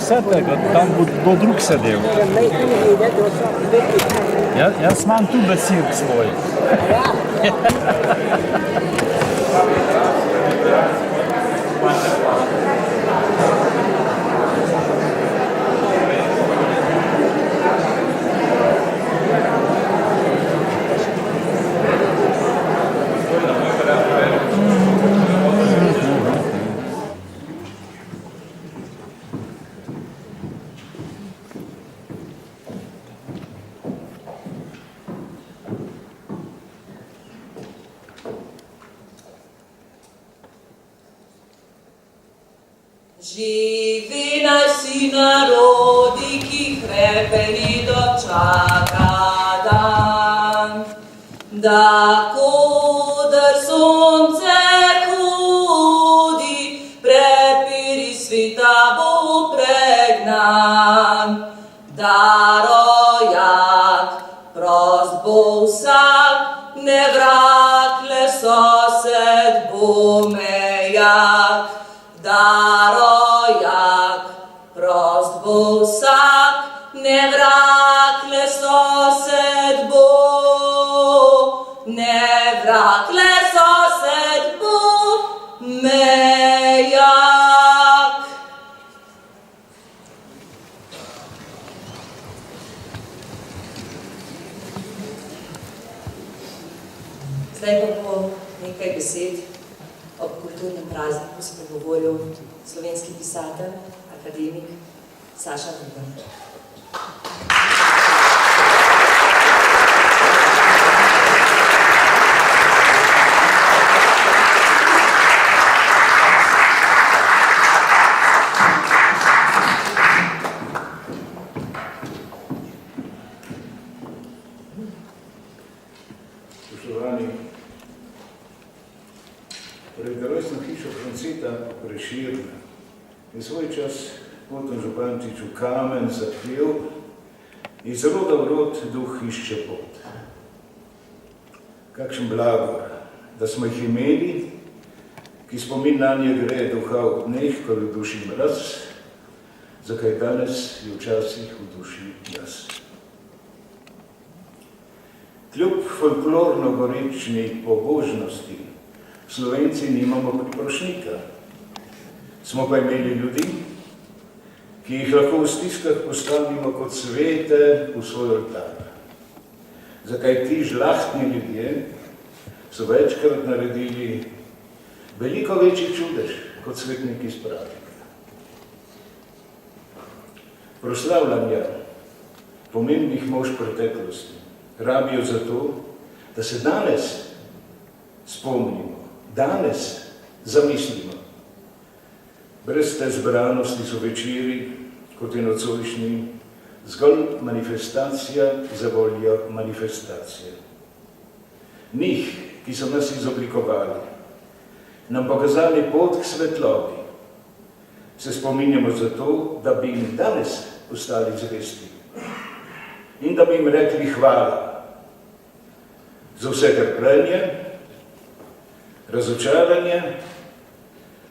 setek, tam bo drug sedel. Jaz imam tu besirk svoj. Živi naj si narodi, ki hrepeni dočaka dan, da koder sonce hodi, prepiri svita bo pregnan, da rojak prost bo vsak, ne vrag le sosed bo mejak, da rojak prost bo vsak, ne vrag le sosed bo, ne vrag le sosed bo mejak. Zdaj pa bo nekaj besed ob kulturnem prazniku spregovoril slovenski pisatelj, akademik Saša Grubar. Spoštovani, pred rojstno hišo Franceta Prešerna je svoj čas Oton Župančič v kamen zapel: iz roda v rod duh išče pot. Kakšen blagor, da smo jih imeli, ki spomin nanje gre duha v dneh, ko je v duši mraz, zakaj danes je včasih v duši jaz. Kljub folklorno gorečni pobožnosti Slovenci nimamo priprošnika. Smo pa imeli ljudi, ki jih lahko v stiskah postavimo kot svete v svoj oltar. Zakaj ti žlahtni ljudje so večkrat naredili veliko večjih čudež kot svetniki iz praznika. Proslavljanja pomembnih mož preteklosti rabijo zato, da se danes spomnimo, danes zamislimo. Brez te zbranosti so večeri, kot je nocojšnji, zgolj manifestacija za voljo manifestacije. Njih, ki so nas izoblikovali, nam pokazali pot k svetlobi, se spominjamo zato, da bi jim danes ostali zvesti in da bi jim rekli hvala za vse trpljenje, razočaranje,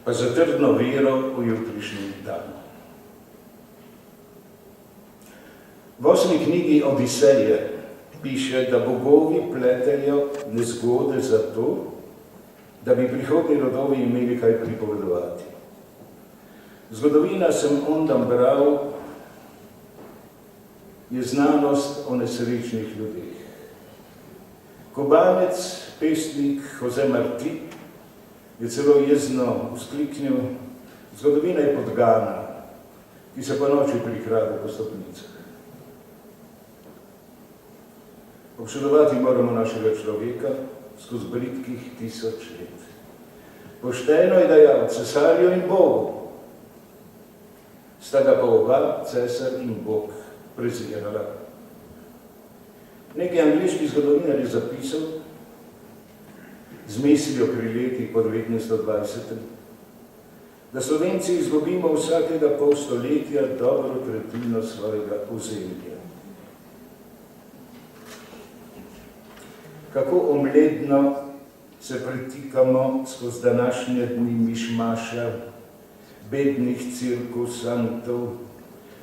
pa za trdno vero v jutrišnji dan. V 8. knjigi Odiseje piše, da bogovi pletejo nezgode zato, da bi prihodni rodovi imeli kaj pripovedovati. Zgodovina, sem ondam bral, je znanost o nesrečnih ljudeh. Kobanec, pesnik Jose Marti, je celo jezno vzkliknil: zgodovina je podgana, ki se po noči prikrade po stopnicah. Občudovati moramo našega človeka skozi britkih 1000 let. Pošteno je dejal cesarju in Bogu, sta ga pa oba, cesar in Bog, prezirala. Neki angliški zgodovinar je zapisal z mislijo pri letih po 1920, da Slovenci izgubimo vsakega pol stoletja dobro tretjino svojega ozemlja. Kako omledno se pretikamo skozi današnje dni mišmaša, bednih cirkusantov,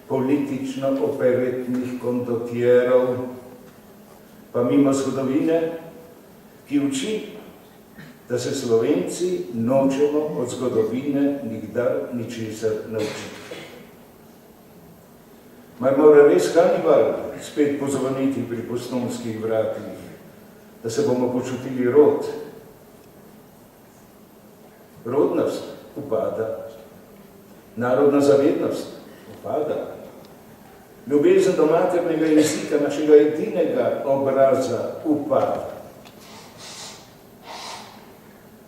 politično-operetnih kondotjerov, pa mimo zgodovine, ki uči, da se Slovenci nočemo od zgodovine nikdar ničesar naučiti. Mar mora res Hannibal spet pozvoniti pri postojnskih vratih, da se bomo počutili rod? Rodnost upada, narodna zavednost upada, ljubezen do maternega jezika, našega edinega obraza upada.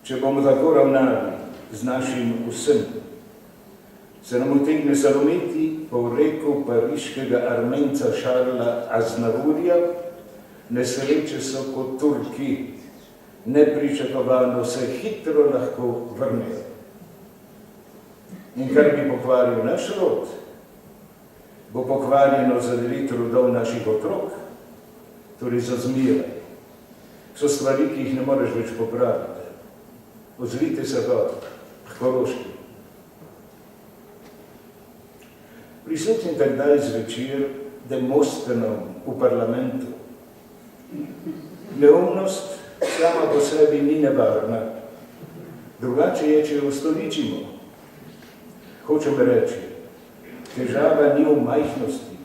Če bomo tako ravnali z našim vsem, se nam utegne zalomiti po reku pariškega armenca Šarla Aznavourja: nesreče so kot Turki, nepričakovano se hitro lahko vrnejo. In kar bi pokvaril naš rod, bo pokvarjeno za 9 rodov naših otrok, torej za zmeraj. So stvari, ki jih ne moreš več popraviti. Ozrite se gor, k Koroški. Prisluhnite kdaj zvečer Demosthenom v parlamentu. Neumnost sama po sebi ni nevarna. Drugače je, če jo ustoličimo. Hočem reči, težava ni v majhnosti.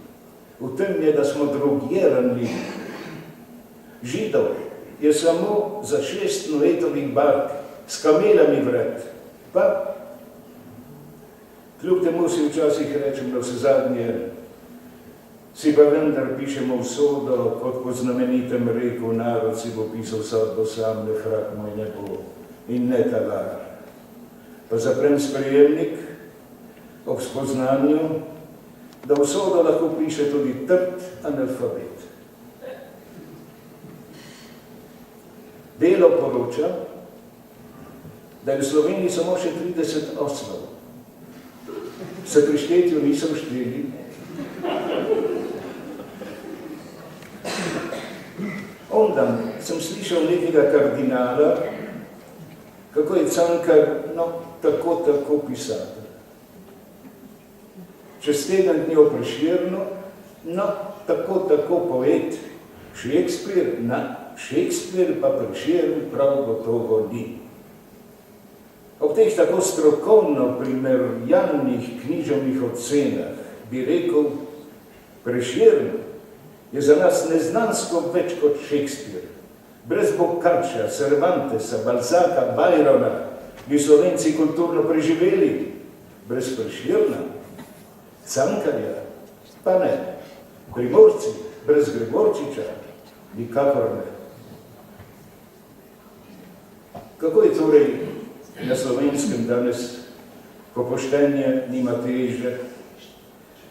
V tem je, da smo drugje ranljivi. Židov je samo za 6 Noetovih bark s kamelami vred. Pa kljub temu si včasih rečem, da vse zadnje si pa vendar pišemo usodo, kot po znamenitem reku, narod si bo pisal sodbo sam, ne frak moj ne bo in ne talar. Pa zaprem sprejemnik ob spoznanju, da usodo lahko piše tudi trd analfabet. Delo poroča, da je v Sloveniji samo še 30 oslov. Se pri štetju niso šteli. Ondan sem slišal nekega kardinala, kako je Cankar, tako pisatelj. Čez teden dni o Prešernu, tako poet. Šekspir pa Prešern prav gotovo ni. Ob teh tako strokovno primerjalnih književnih ocenah bi rekel, Prešern je za nas neznansko več kot Šekspir. Brez Boccaccea, Cervantesa, Balzaca, Byrona bi Slovenci kulturno preživeli. Brez Prešerna, Cankarja, pa ne. Primorci, brez Gregorčiča, nikakor ne. Kako je torej na Slovenskem danes, ko poštenje nima teže,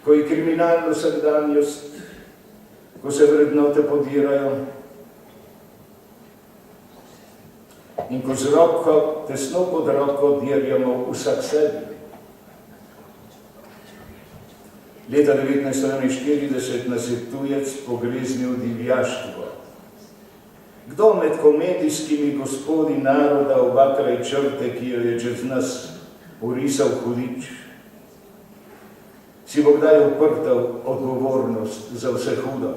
ko je kriminalna vsakdanjost, ko se vrednote podirajo in ko z roko, tesno pod roko dirjamo vsak sebi? Leta 1941 nas je tujec pogreznil divjaštvo. Kdo med komedijskimi gospodi naroda obakraj črte, ki jo je čez nas urisal hudič, si bo kdaj uprtal odgovornost za vse hudo?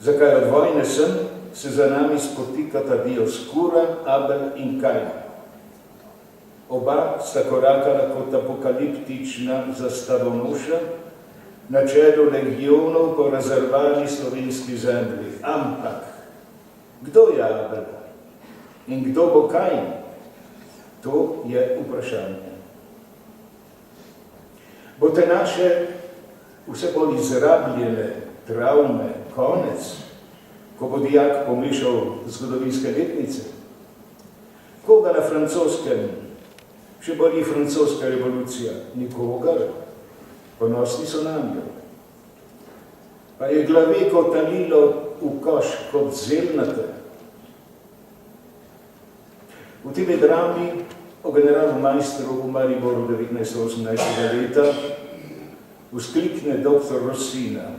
Zakaj od vojne sem se za nami spotikata Dioskura, Abel in Kain? Oba sta korakala kot apokaliptična zastavonoša na čelu legionov po razrvani slovenski zemlji. Ampak, kdo je Abel in kdo bo Kain? To je vprašanje. Bo te naše vse bolj izrabljene travme konec, ko bo dijak pomešal zgodovinske letnice? Koga na Francoskem še boli francoska revolucija? Nikogar. Ponosni so nanjo. Pa je glaveko talilo v koš kot zelnate. V tej drami o generalu Majstru v Mariboru 1918. leta vzklikne dr. Rossina: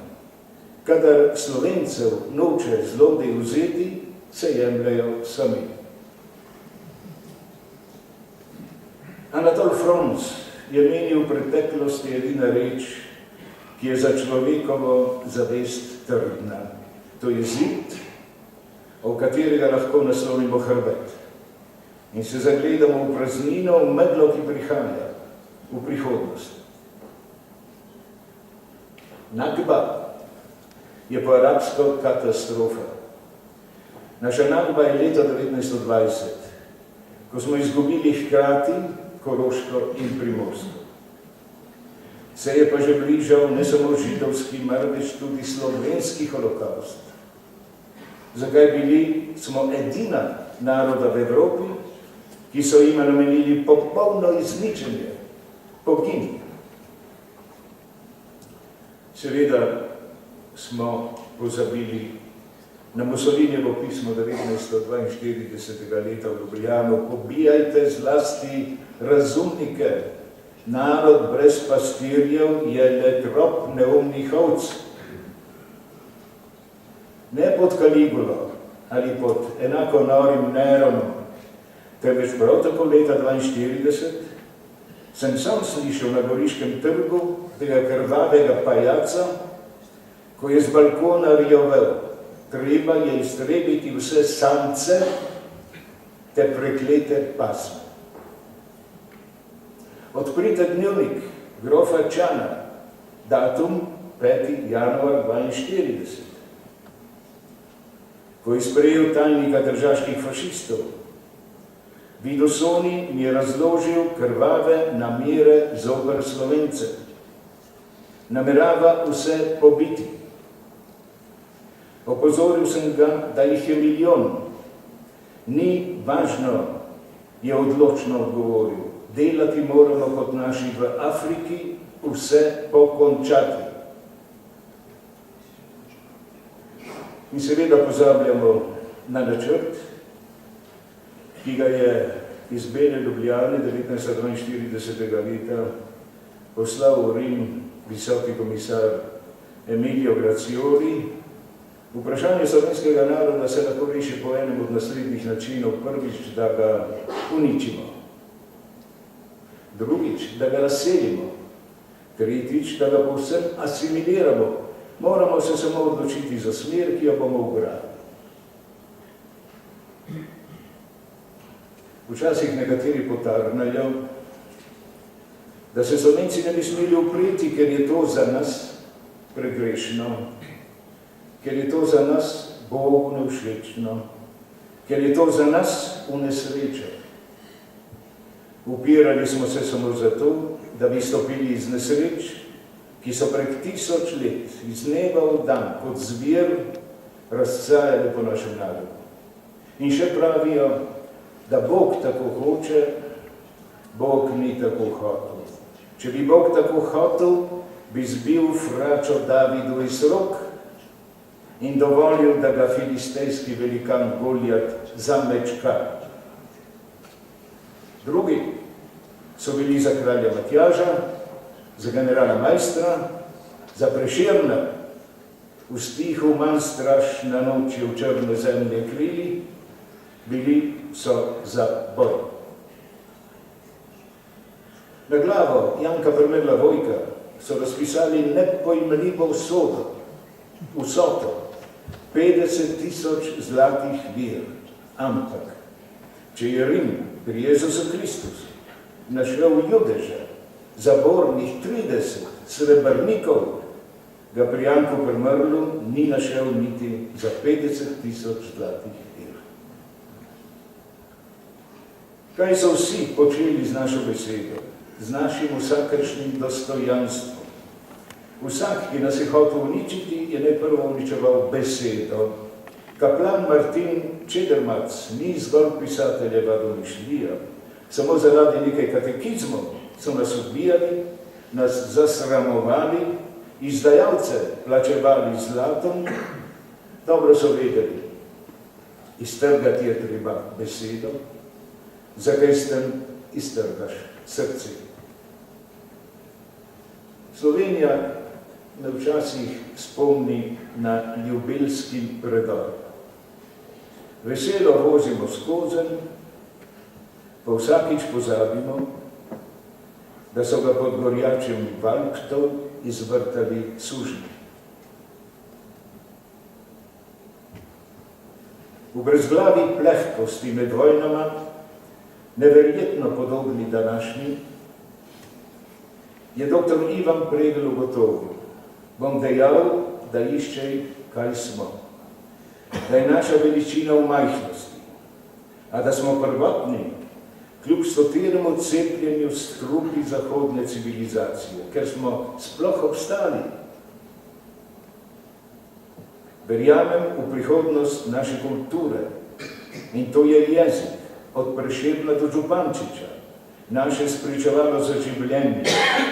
kadar Slovencev noče zlodej vzeti, se jemljajo sami. Anatol Franz, je menil v preteklosti edina reč, ki je za človekovo zavest trdna. To je zid, o katerega lahko naslovimo hrbet. In se zagledamo v praznino, v meglo, ki prihaja, v prihodnost. Nakba je po arabsko katastrofa. Naša Nakba je leto 1920, ko smo izgubili hkrati Koroško in Primorsko. Se je pa že bližal ne samo židovski, marveč tudi slovenski holokaust. Zakaj smo edina naroda v Evropi, ki so jima namenili popolno izničenje, pogin. Seveda smo pozabili na Mussolinijevo pismo 1942. leta v Ljubljano: pobijajte zlasti razumnike, narod brez pastirjev je le trop neumnih ovc. Ne pod Kaligulo ali pod enako norim Neronom, temveč prav tako leta 1942 sem sam slišal na Goriškem trgu tega krvavega pajaca, ko je z balkona rjovel: treba je iztrebiti vse samce te preklete pasme. Odprite dnevnik grofa Čana, datum 5. januar 1942, ko je sprejel tajnika tržaških fašistov. Vidosoni mi je razložil krvave namere zoper Slovence. Namerava vse pobiti. Opozoril sem ga, da jih je milijon. Ni važno, je odločno odgovoril. Delati moramo kot naši v Afriki, vse pokončati. In seveda pozabljamo na načrt, ki ga je iz Bele Ljubljane 1942. leta poslal v Rim visoki komisar Emilio Grazioli. Vprašanje slovenskega naroda se lahko reši po enem od naslednjih načinov. Prvič, da ga uničimo. Drugič, da ga razselimo. Tretjič, da ga povsem asimiliramo. Moramo se samo odločiti za smer, ki jo bomo ubrali. Včasih nekateri potarnajo, da se Slovenci ne bi smeli upreti, ker je to za nas pregrešno, ker je to za nas Bogu nevšečno, ker je to za nas v nesrečo. Upirali smo se samo zato, da bi stopili iz nesreč, ki so prek 1000 let, iz dneva v dan, kot zvir, razcajali po našem narodu. In še pravijo, da Bog tako hoče, Bog ni tako hotel. Če bi Bog tako hotel, bi zbil fračo Davidu iz rok in dovolil, da ga filistejski velikan Goljat zamečka. Drugi so bili za kralja Matjaža, za generala Majstra, za Prešerna, v stihu manj strašna noč je v črne zemlje krili, bili so za boj. Na glavo Janka Prmrla Vojka so razpisali nepojmljivo vsoto, 50 000 zlatih lir. Ampak, če je Rim pri Jezusu Kristusu našel judeža, zabornih 30 srebrnikov, ga pri Janku Prmrlu ni našel niti za 50 000 zlatih lir. Kaj so vsi počeli z našo besedo, z našim vsakršnim dostojanstvom? Vsak, ki nas je hotel uničiti, je najprvo uničeval besedo. Kaplan Martin Čedermac ni zgolj pisateljeva domišljija. Samo zaradi nekaj katekizmov so nas ubijali, nas zasramovali, izdajalce plačevali zlatom. Dobro so vedeli, iztrgati je treba besedo, zakaj s tem iztrgaš srce. Slovenija me včasih spomni na ljubelski predor. Veselo vozimo skozenj, pa vsakič pozabimo, da so ga pod gorjačem valktov izvrtali sužnji. V brezglavi plehkosti med vojnama, neverjetno podobni današnji, je dr. Ivan Pregl ugotovil: bom dejal, da iščej, kaj smo, da je naša veličina v majhnosti, a da smo prvotni, kljub stotiremu cepljenju s hrupi zahodne civilizacije, ker smo sploh obstali. Verjamem v prihodnost naše kulture in to je jezik, od Prešerna do Župančiča, naše spričevalo za življenje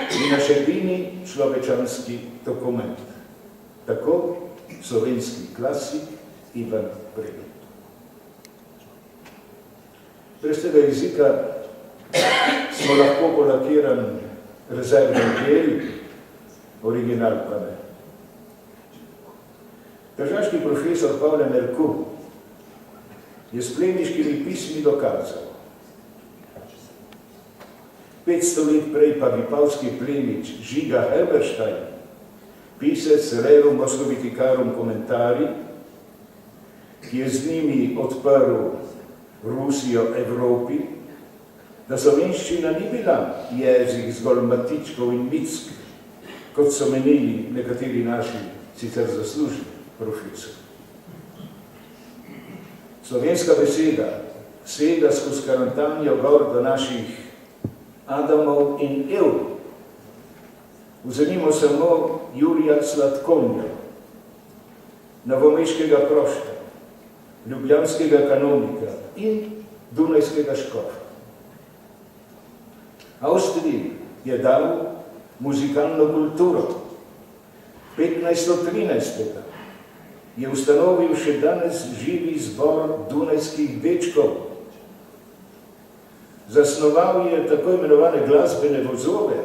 in naš edini človečanski dokument. Tako slovenski klasik Ivan Pregl. Brez tega jezika smo lahko polakiran rezervni del, original pa ne. Tržaški profesor Pavle Merkur je s plemiškimi pismi dokazal. 500 let prej pa vipavski plemič Žiga Herberstein, pisec Rerum Moskoviticarum Commentari, ki je z njimi odprl Rusijo Evropi, da slovenščina ni bila jezik zgolj matičkov in mick, kot so menili nekateri naši sicer zaslužni profesori. Slovenska beseda sega skozi Karantanjo gor do naših Adamov in Ev. Vzemimo samo Jurija Sladkonja, novomeškega prošta, ljubljanskega kanonika in dunajskega škofa. Avstriji je dal muzikalno kulturo. 1513. je ustanovil še danes živi zbor dunajskih dečkov. Zasnoval je tako imenovane glasbene vozove,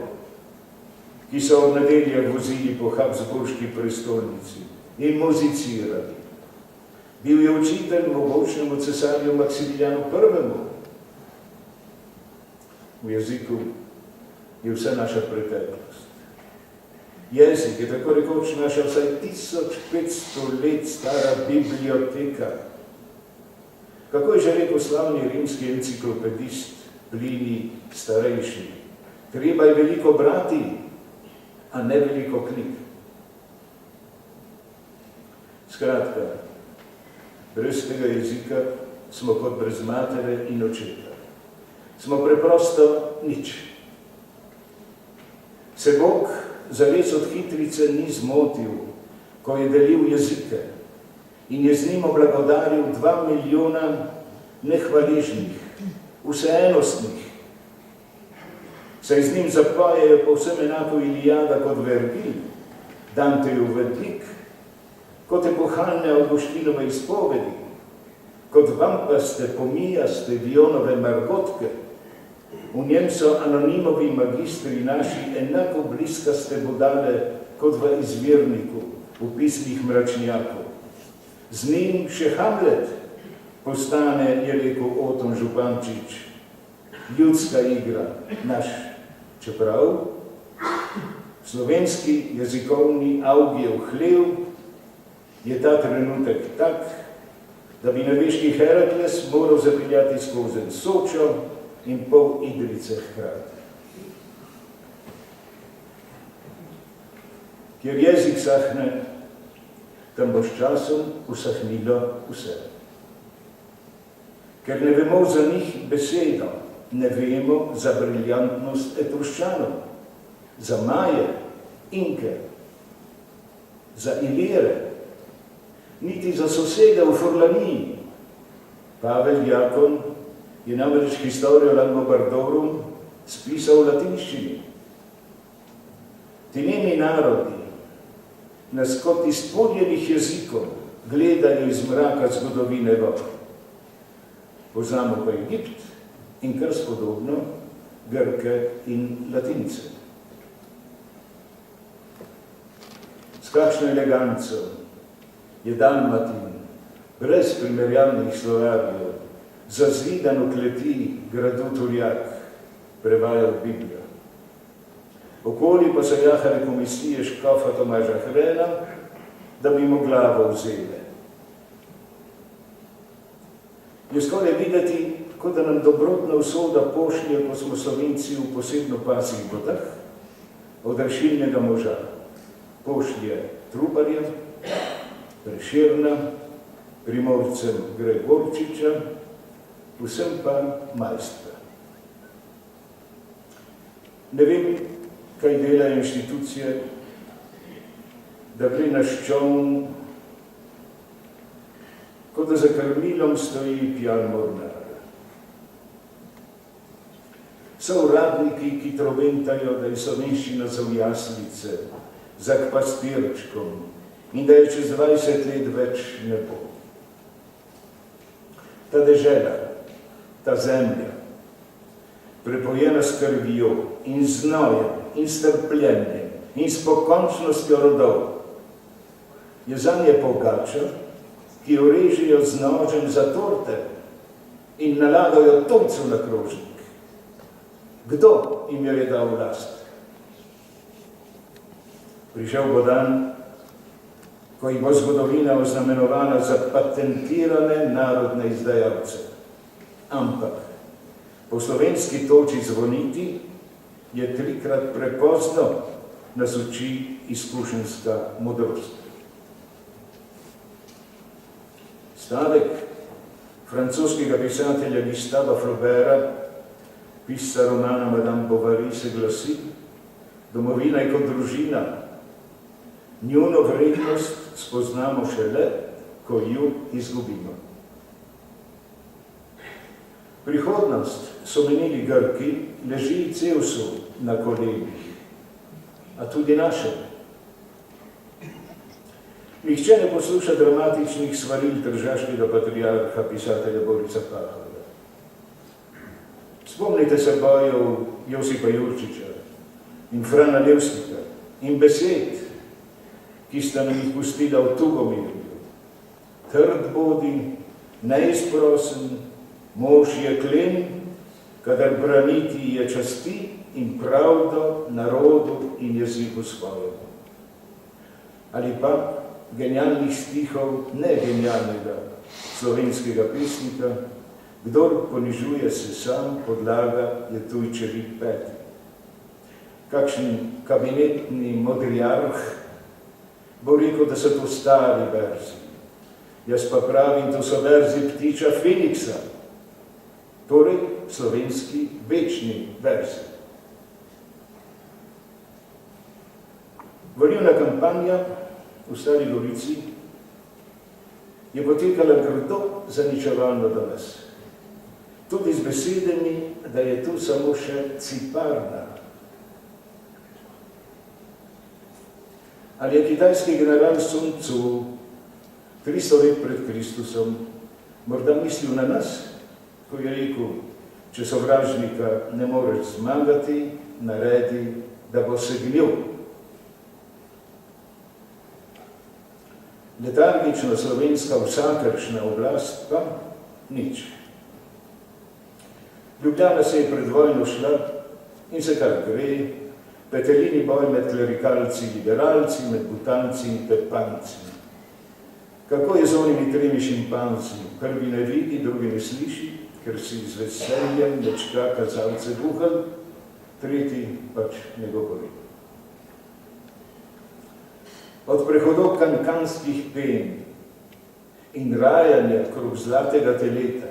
ki so ob nedeljah vozili po Habsburški prestolnici in muzicirali. Bil je učitelj mogočnemu cesarju Maksimiljanu I. V jeziku je vsa naša preteklost. Jezik je tako rekoč naša vsaj 1500 let stara biblioteka. Kako je že rekel slavni rimski enciklopedist Plinij starejši? Treba je veliko brati, a ne veliko knjig. Skratka, brez tega jezika smo kot brez matere in očeta. Smo preprosto nič. Se Bog zares od hitrice ni zmotil, ko je delil jezike in je z njim oblagodaril 2 milijona nehvaležnih, vseenostnih. Saj z njim zapojejo povsem enako Ilijada kot Vergil, Dantejev Vedlik, kot epohalne Avguštinove izpovedi, kot vampaste, pomijaste Vionove margotke. V njem so anonimovi magistri naši enako bliskaste budale kot v izvirniku, v pismih mračnjakov. Z njim še Hamlet postane, je rekel Oton Župančič, ljudska igra, naš. Čeprav slovenski jezikovni Augijev hlev je ta trenutek tak, da bi nebeški Herakles moral zapeljati skozi Sočo in pol Idrice hkrati. Kjer jezik sahne, tam bo s časom usahnilo vse. Ker ne vemo za njih besedo, ne vemo za briljantnost Etruščanov, za Maje, Inke, za Ilire, niti za sosede v Furlaniji. Pavel Jakon je namreč Historijo Langobardorum spisal v latinščini. Ti njeni narodi nas kot izpodjenih jezikov gledajo iz mraka zgodovine vod. Poznamo pa Egipt in kar spodobno Grke in Latince. S kakšno eleganco je Dalmatin brez primerjalnih slovarjev zazidan v kleti gradu Turjak prevajal Biblijo. Okoli pa so jahale komisije škofa Tomaža Hrena, da bi mu glavo vzele. Je skoraj videti, kot da nam dobrotna usoda pošlje, ko smo Slovenci v posebno pasih vodah, od rešilnega moža. Pošlje Trubarja, Prešerna, Primorcem Gregorčiča, vsem pa Majstra. Ne vem, kaj delajo inštitucije, da gre naš čoln, kot da za krmilom stoji pijan mornar. So uradniki, ki troventajo, da je slovenščina za jaslice, za k pastirčkom in da je čez 20 let več ne bo. Ta dežela, ta zemlja, prepojena s krvjo in znojem in strpljenjem in s pokončnostjo rodov, je zanje pogača, ki jo režijo z nožem za torte in nalagajo tovcu na krožnik. Kdo jim jo je dal vlast? Prišel bo dan, ko jih bo zgodovina oznamenovana za patentirane narodne izdajalce. Ampak po slovenski toči zvoniti je 3-krat prepozno, nas uči izkušenjska modrost. Stavek francoskega pisatelja Gustava Flauberta, pisca romana Madame Bovary, se glasi: domovina je kot družina. Njuno vrednost spoznamo šele, ko ju izgubimo. Prihodnost, so menili Grki, leži Cevsu na kolenih, a tudi našem. Nihče ne posluša dramatičnih svaril tržaškega patriarha, pisatelja Borisa Pahorja. Spomnite se bojev Josipa Jurčiča in Frana Levstika in besed, ki sta nam jih pustila v Tugomirju. Trd bodi, neizprosen, mož je klen, kadar braniti je časti in pravdo narodu in jeziku svojemu. Ali pa genialnih stihov negenialnega slovenskega pesnika: kdor ponižuje se sam, podlaga je tujčevi peti. Kakšen kabinetni modriarh bo rekel, da so to stari verzi. Jaz pa pravim, to so verzi ptiča Feniksa, torej slovenski večni verzi. Volilna kampanja v Stari Gorici je potekala grdo zaničevalno do nas. Tudi z besedami, da je tu samo še ciparna. Ali je kitajski general Sun Tzu 300 let pred Kristusom morda mislil na nas, ko je rekel: če sovražnika ne moreš zmagati, naredi, da bo se gnil. Letargična slovenska vsakršna oblast pa nič. Ljubljana se je pred vojno šla in se kar gre, petelini boj med klerikalci in liberalci, med butanci in pepanci. Kako je z onimi 3 šimpanzi? Prvi ne vidi, drugi ne sliši, ker si z veseljem nečka kazalce buhal, tretji pač ne govori. Od prehodov kankanskih pen in rajanja krog zlatega teleta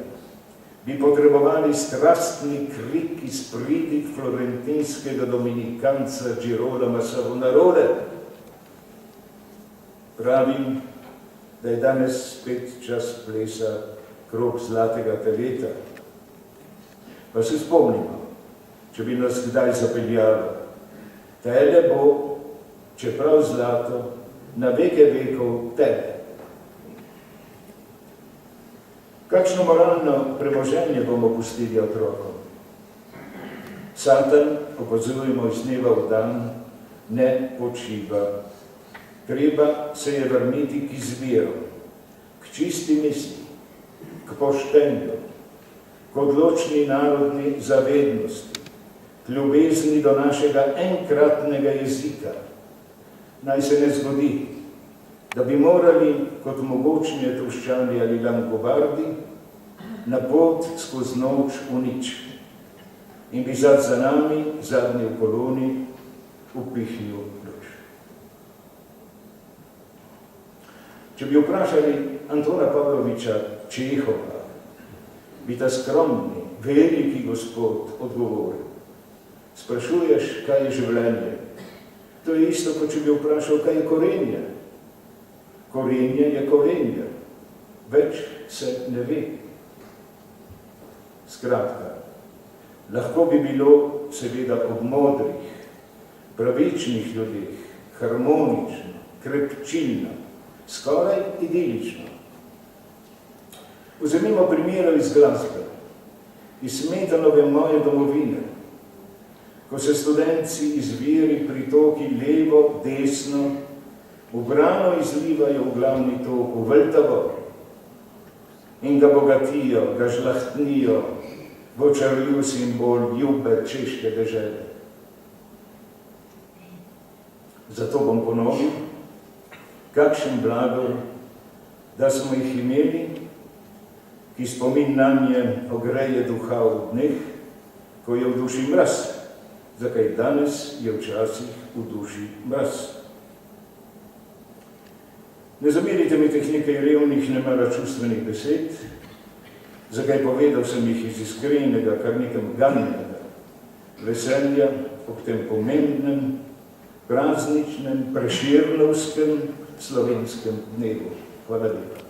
bi potrebovali strastni krik iz pridig florentinskega dominikanca Girolama Savonarole. Pravim, da je danes spet čas plesa krog zlatega teleta. Pa se spomnimo, če bi nas kdaj zapeljalo, tele bo, čeprav zlato, na veke vekov tebe. Kakšno moralno premoženje bomo pustili otrokom? Satan, opazujemo iz dneva v dan, ne počiva. Treba se je vrniti k izvirom, k čisti misli, k poštenju, k odločni narodni zavednosti, k k ljubezni do našega enkratnega jezika. Naj se ne zgodi, da bi morali, kot mogočni Etruščani ali Langobardi, na pot skozi noč v nič in bi za nami, zadnji v koloni, upihnil luč. Če bi vprašali Antona Pavloviča Čehova, bi ta skromni, veliki gospod odgovoril: sprašuješ, kaj je življenje? To je isto, kot če bi vprašal, kaj je korenje. Korenje je korenje, več se ne ve. Skratka, lahko bi bilo seveda ob modrih, pravičnih ljudeh, harmonično, krepčilno, skoraj idilično. Vzemimo primere iz glasbe, iz Smetanove Moje domovine, ko se studenci izviri pritoki levo, desno, ubrano izlivajo v glavni tok, v Vltavor, in ga bogatijo, ga žlahtnijo, v očarljiv simbol ljube češke dežele. Zato bom ponovil, kakšen blagor, da smo jih imeli, ki spomin nanje ogreje duha v dneh, ko je v duši mraz, zakaj danes je včasih v duši mraz. Ne zamerite mi teh nekaj revnih, nemara čustvenih besed, zakaj povedal sem jih iz iskrenega, kar nekam ganjega veselja ob tem pomembnem, prazničnem, preširnovskem slovenskem dnevu. Hvala lepa.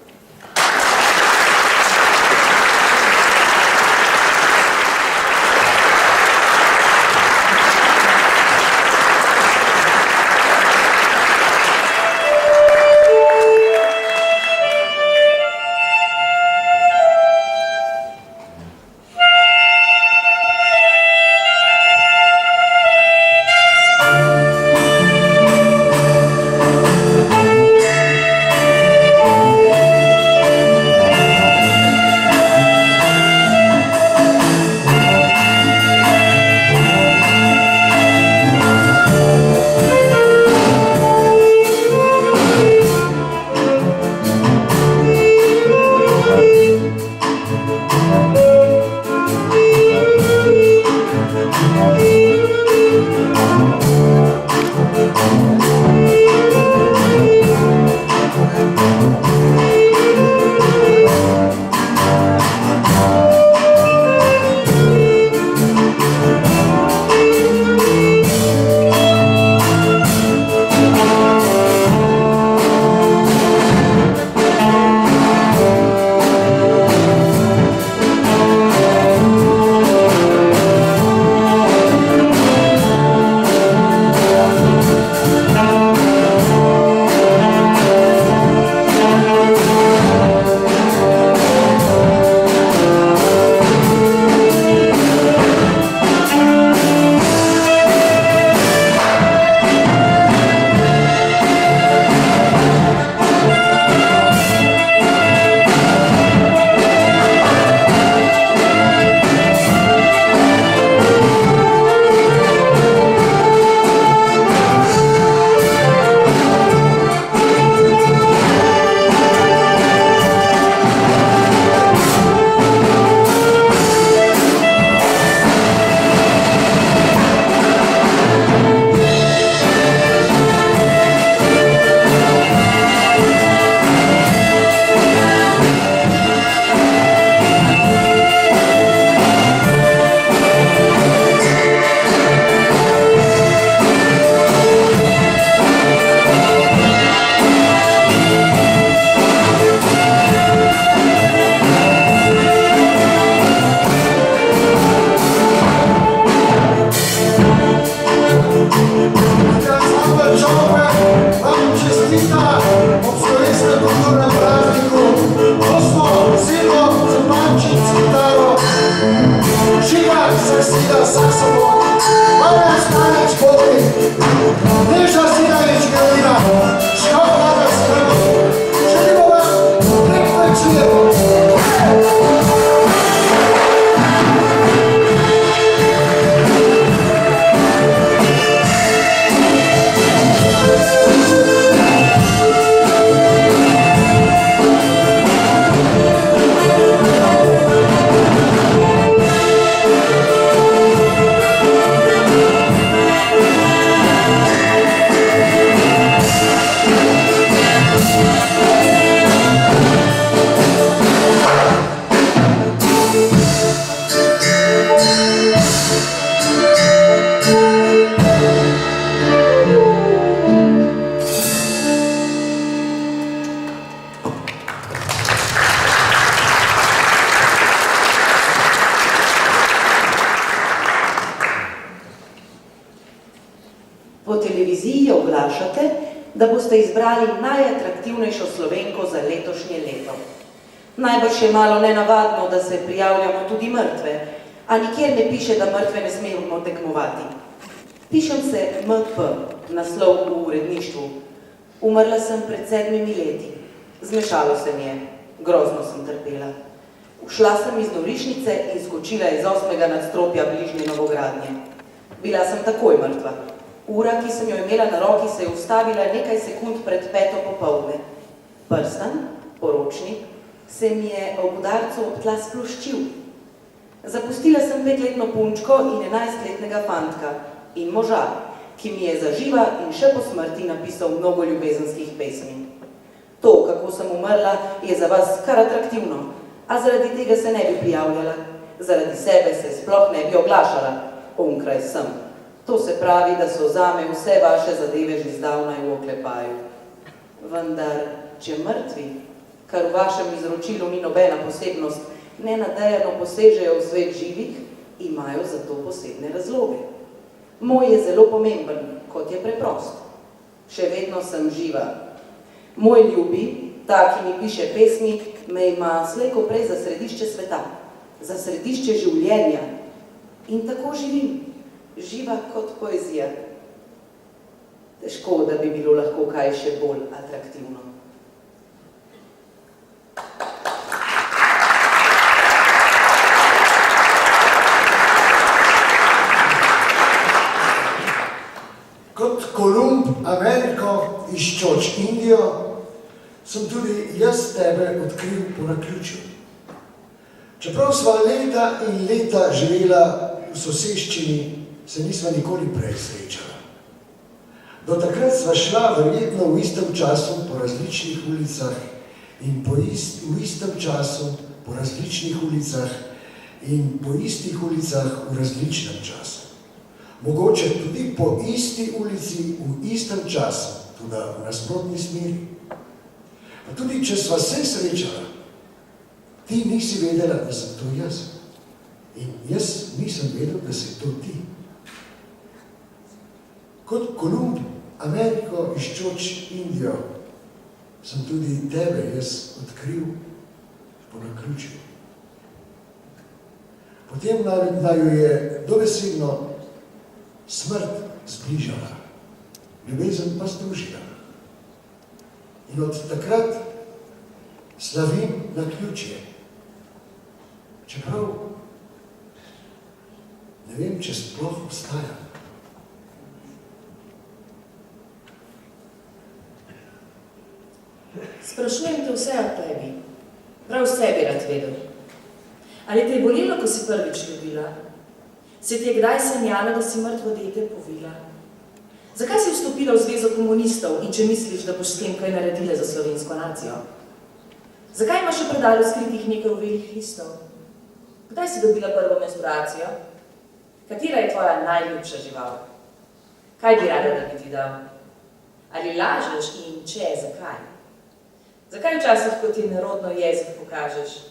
da boste izbrali najatraktivnejšo Slovenko za letošnje leto. Najbrž je malo nenavadno, da se prijavljamo tudi mrtve, a nikjer ne piše, da mrtve ne smemo tekmovati. Pišem se MP, naslov v uredništvu. Umrla sem pred 7 leti. Zmešalo se mi je. Grozno sem trpela. Ušla sem iz norišnice in skočila iz 8. nadstropja bližnje novogradnje. Bila sem takoj mrtva. Ura, ki sem jo imela na roki, se je ustavila nekaj sekund pred 5. popoldne. Prstan, poročnik, se mi je ob udarcu ob tla sploščil. Zapustila sem 5-letno punčko in 11-letnega fantka in moža, ki mi je zaživa in še po smrti napisal mnogo ljubezenskih pesmi. To, kako sem umrla, je za vas kar atraktivno, a zaradi tega se ne bi prijavljala. Zaradi sebe se sploh ne bi oglašala. Onkraj sem. To se pravi, da so zame vse vaše zadeve že zdavnaj v oklepaju. Vendar, če mrtvi, kar v vašem izročilu ni nobena posebnost, nenadejano posežejo v svet živih, imajo za to posebne razloge. Moj je zelo pomemben, kot je preprost. Še vedno sem živa. Moj ljubi, ta, ki mi piše pesmi, me ima slej ko prej za središče sveta, za središče življenja. In tako živim, živa kot poezija. Težko, da bi bilo lahko kaj še bolj atraktivno. Kot Kolumb Ameriko iščoč Indijo, sem tudi jaz tebe odkril po naključju. Čeprav sva leta in leta živela v soseščini, se nisva nikoli prej srečala. Do takrat sva šla verjetno v istem času po različnih ulicah in v istem času po različnih ulicah in po istih ulicah v različnem času. Mogoče tudi po isti ulici v istem času, tudi v nasprotni smeri. Pa tudi, če sva se srečala, ti nisi vedela, da sem to jaz. In jaz nisem vedel, da si to ti. Kot Kolumb Ameriko iščoč Indijo, sem tudi tebe jaz odkril po naključju. Potem naju je dobesedno smrt zbližala, ljubezen pa združila. In od takrat slavim naključje. Čeprav ne vem, če sploh obstaja. Sprašujem te vse o tebi. Prav vse bi rad vedel. Ali te je bolelo, ko si prvič ljubila? Se ti je kdaj sanjala, da si mrtvo dete povila? Zakaj si vstopila v Zvezo komunistov in če misliš, da boš s tem kaj naredila za slovensko nacijo? Zakaj imaš v predalu skritih nekaj uvelih listov? Kdaj si dobila prvo menstruacijo? Katera je tvoja najljubša žival? Kaj bi rada, da bi ti dal? Ali lažeš in če, zakaj? Zakaj včasih, ko ti nerodno jezik pokažeš?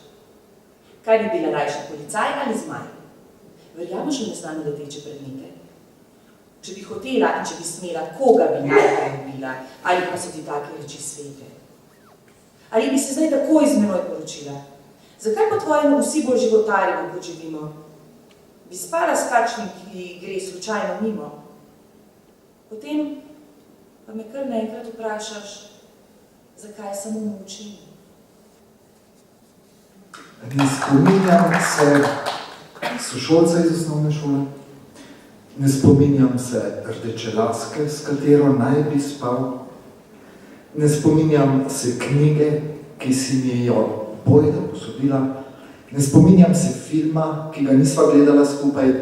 Kaj bi bila rajša, policaj ali zmaj? Verjameš v neznane leteče predmete? Če bi hotela in če bi smela, koga bi najprej ubila, ali pa so ti take reči svete? Ali bi se zdaj takoj z menoj poročila? Zakaj po tvojem vsi bolj životarimo, kot živimo? Bi spala s kakšnim, ki gre slučajno mimo? Potem pa me kar naenkrat vprašaš, zakaj samo molčim? Ne spominjam se sošolca iz osnovne šole, ne spominjam se rdeče laske, s katero naj bi spal, ne spominjam se knjige, ki si mi jo bojda posodila, ne spominjam se filma, ki ga nisva gledala skupaj,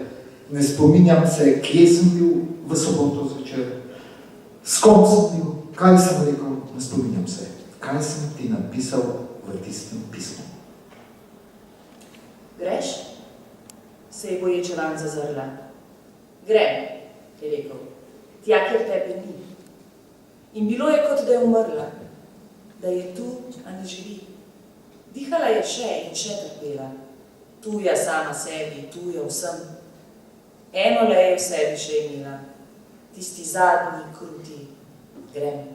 ne spominjam se, kje sem bil v soboto zvečer, s kom sem bil, kaj sem rekel, ne spominjam se, kaj sem ti napisal v tistem pismu. Greš? Se je boječe van zazrla. Grem, je rekel, tja, kjer tebe ni. In bilo je, kot da je umrla, da je tu, a ne živi. Dihala je še in še trpela. Tuja sama sebi, tuja vsem. Eno le je v sebi še imela. Tisti zadnji, kruti, grem.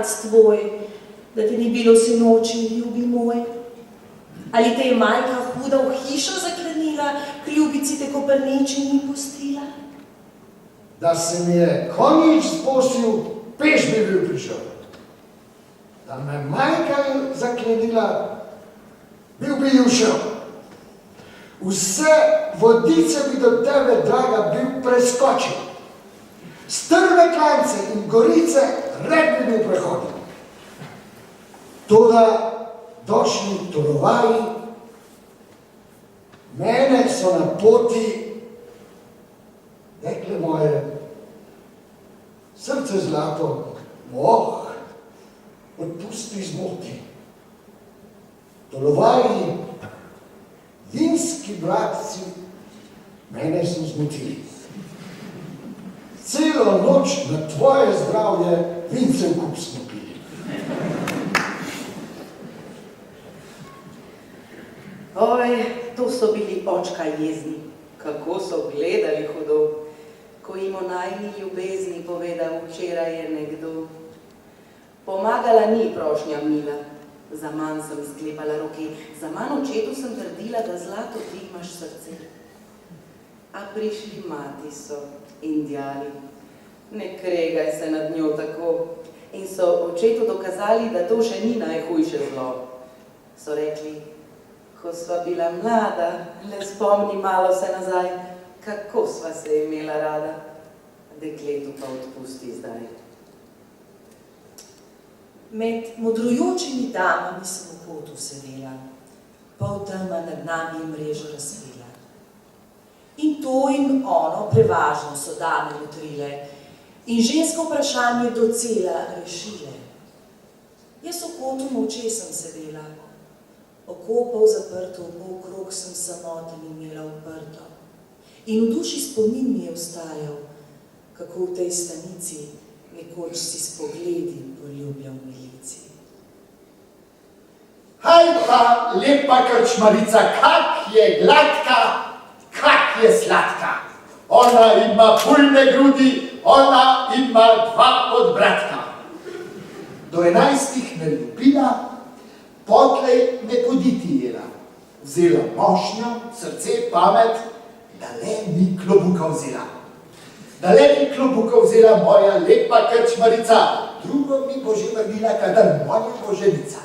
bratec tvoj, da te ni bilo sinoči, ljubi moj? Ali te je majka huda v hišo zaklenila, k ljubici te koprneči ni pustila? Da se mi je konjič sposil, peš bi bil prišel. Da me majka zaklenila, bil bi ušel. Vse vodice bi do tebe, draga, bil preskočil. Strme klance in gorice red bi bil prehodil. Toda došli torovari, mene so na poti, dekle moje, srce zlato, odpusti zmoti. Torovari, vinski bratci, mene so zmotili. Celo noč na tvoje zdravje vincev kup smo pili. Oj, to so bili očka jezni, kako so gledali hudo, ko jim o najni ljubezni povedal, včeraj je nekdo. Pomagala ni prošnja mila, za manj sem sklepala roke, za manj očetu sem trdila, da zlato ti imaš srce. A prišli mati so, Indijani, ne kregaj se nad njo tako, in so očetu dokazali, da to še ni najhujše zlo. So rekli, ko sva bila mlada, le spomni malo se nazaj, kako sva se imela rada, dekletu pa odpusti zdaj. Med modrujočimi damami sem v kotu sedela, pol tema nad nami mrežo razvila. In to in ono prevažno so dame motrile in žensko vprašanje docela rešile. Jaz v kotu molče sem sedela, oko pol zaprto, pol krog sem samoten imela uprto. In v duši spomin mi je ostajal, kako v tej stanici nekoč si s pogledi poljubljal milici. Haj pa, lepa krčmarica, kak je gladka, kak je sladka. Ona ima pulne grudi, ona ima 2 podbratka. Do 11 me ljubila, potlej me poditi jela. Vzela mošnjo, srce, pamet, da le ni klobuka vzela. Da le ni klobuka vzela moja lepa krčmarica, drugo mi bo že vrnila, kadar moja bo ženica.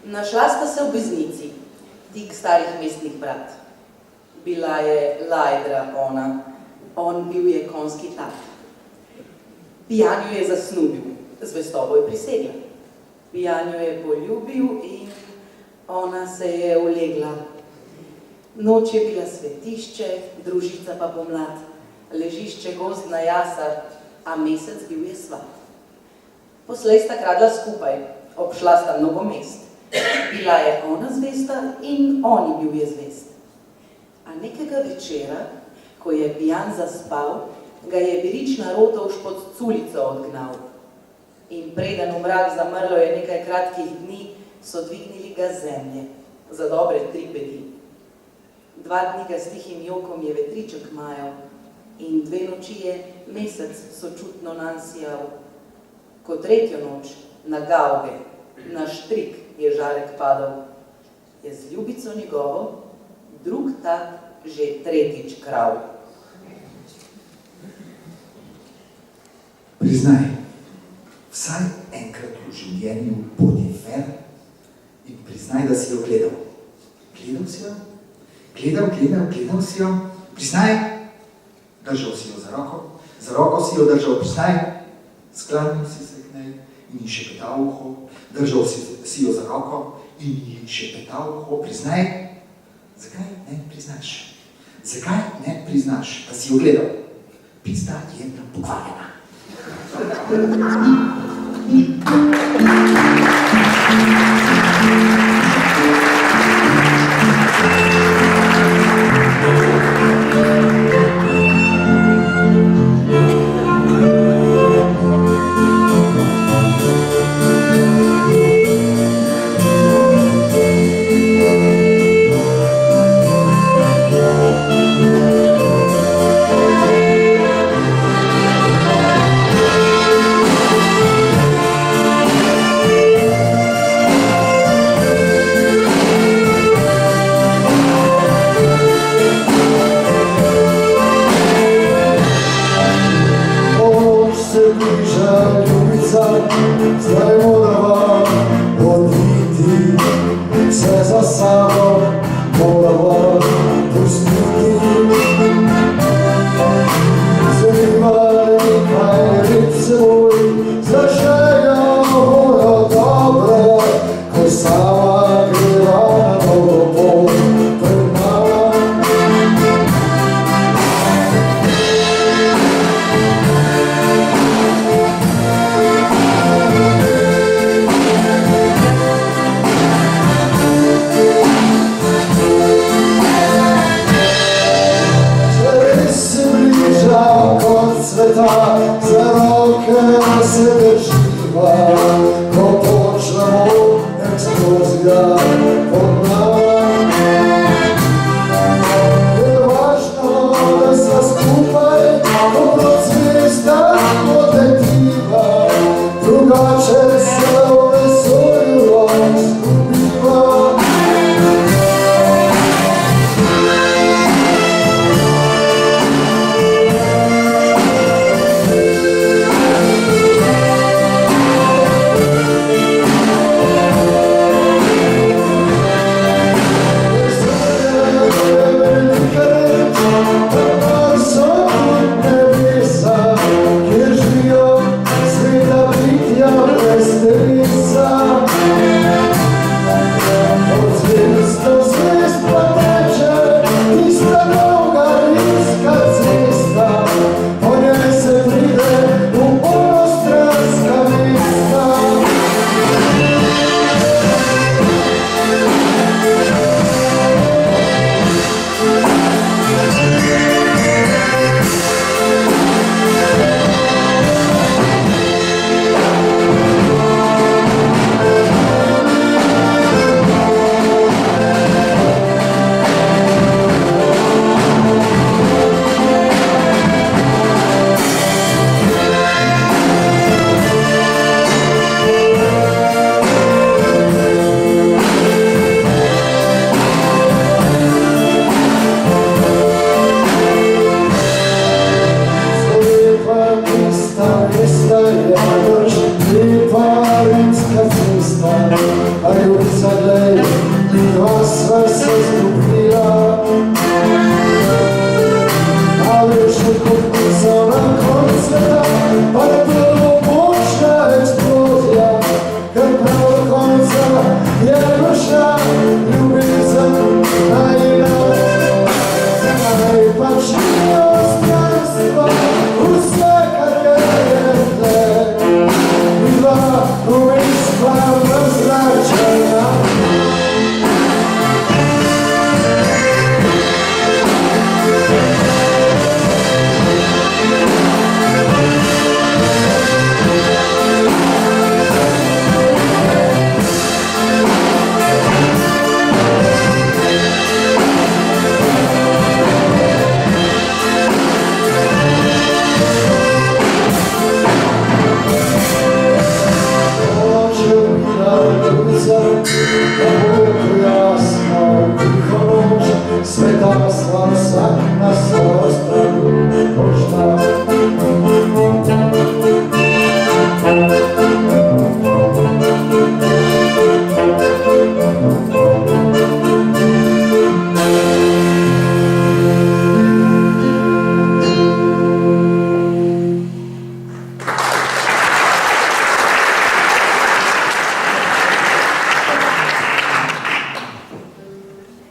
Našla sta se v Beznici, tik starih mestnih brat. Bila je lajdra ona, on bil je konski tat. Pijanju je zasnubil, zvestobo je prisegla. Pijanju je poljubil in ona se je ulegla. Noč je bila svetišče, družica pa pomlad, ležišče gozdna jasar, a mesec bil je svat. Poslej sta kradla skupaj, obšla sta mnogo mest. Bila je ona zvesta in on bil je zvest. A nekega večera, ko je pijan zaspal, ga je birič Narotovš pod culico odgnal. In preden v mrak zamrlo je nekaj kratkih dni, so dvignili ga z zemlje, za dobre 3 pedi. 2 dni ga s tihim jokom je vetriček majal in 2 noči je mesec sočutno nanj sijal. Ko 3. noč na Gauge, na Štrik je žarek padal, je z ljubico njegovo drug tat že 3. krav. Priznaj, vsaj enkrat v življenju bodi fer in priznaj, da si jo gledal. Gledal si jo? Gledal si jo? Priznaj, držal si jo za roko si jo držal, priznaj, sklanil si se k njej in ji šepetal v uho, držal si jo za roko in ji šepetal v uho, priznaj, zakaj ne priznaš? Zakaj ne priznaš, da si jo gledal? Pizda je pokvarjena. naša ljubica, zdaj morava oditi, vse za sabo morava pustiti. Zrivali kaj red seboj, za željo mora dobre, ko sama greva na dobro pot pred nama. Sveta, za roke se drživa, ko počnemo eksplozija pod nama. Je važno, da sva skupaj okrog zvijezda odletiva, drugače se u vesolju razgubiva.